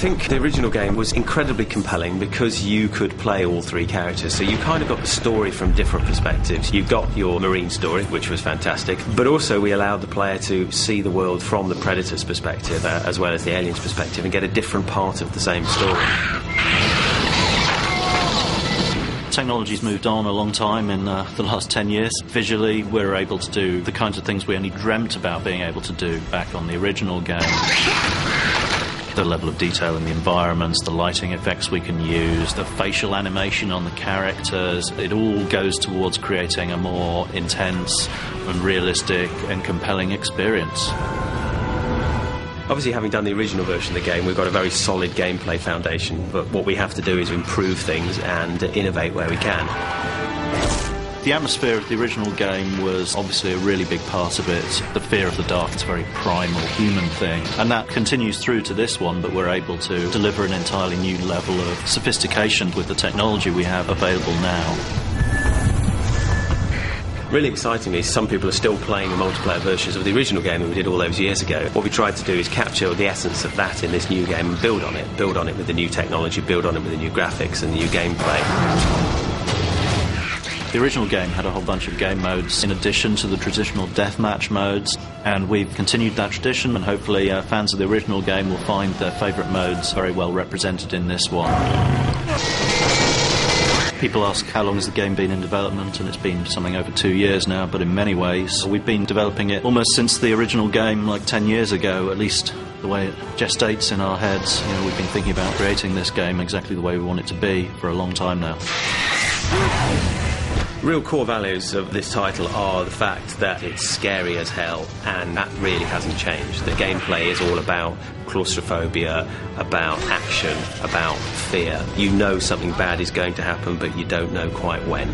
think the original game was incredibly compelling because you could play all three characters, so you kind of got the story from different perspectives. You got your Marine story, which was fantastic, but also we allowed the player to see the world from the Predator's perspective as well as the Alien's perspective and get a different part of the same story. Technology's moved on a long time in the last 10 years. Visually, we're able to do the kinds of things we only dreamt about being able to do back on the original game. The level of detail in the environments, the lighting effects we can use, the facial animation on the characters, it all goes towards creating a more intense and realistic and compelling experience. Obviously, having done the original version of the game, we've got a very solid gameplay foundation, but what we have to do is improve things and innovate where we can. The atmosphere of the original game was obviously a really big part of it. The fear of the dark is a very primal human thing, and that continues through to this one, but we're able to deliver an entirely new level of sophistication with the technology we have available now. Really excitingly, some people are still playing the multiplayer versions of the original game that we did all those years ago. What we tried to do is capture the essence of that in this new game and build on it with the new technology, build on it with the new graphics and the new gameplay. The original game had a whole bunch of game modes in addition to the traditional deathmatch modes, and we've continued that tradition, and hopefully fans of the original game will find their favourite modes very well represented in this one. People ask how long has the game been in development, and it's been something over 2 years now, but in many ways we've been developing it almost since the original game, like 10 years ago, at least the way it gestates in our heads. You know, we've been thinking about creating this game exactly the way we want it to be for a long time now. Real core values of this title are the fact that it's scary as hell, and that really hasn't changed. The gameplay is all about claustrophobia, about action, about fear. You know something bad is going to happen, but you don't know quite when.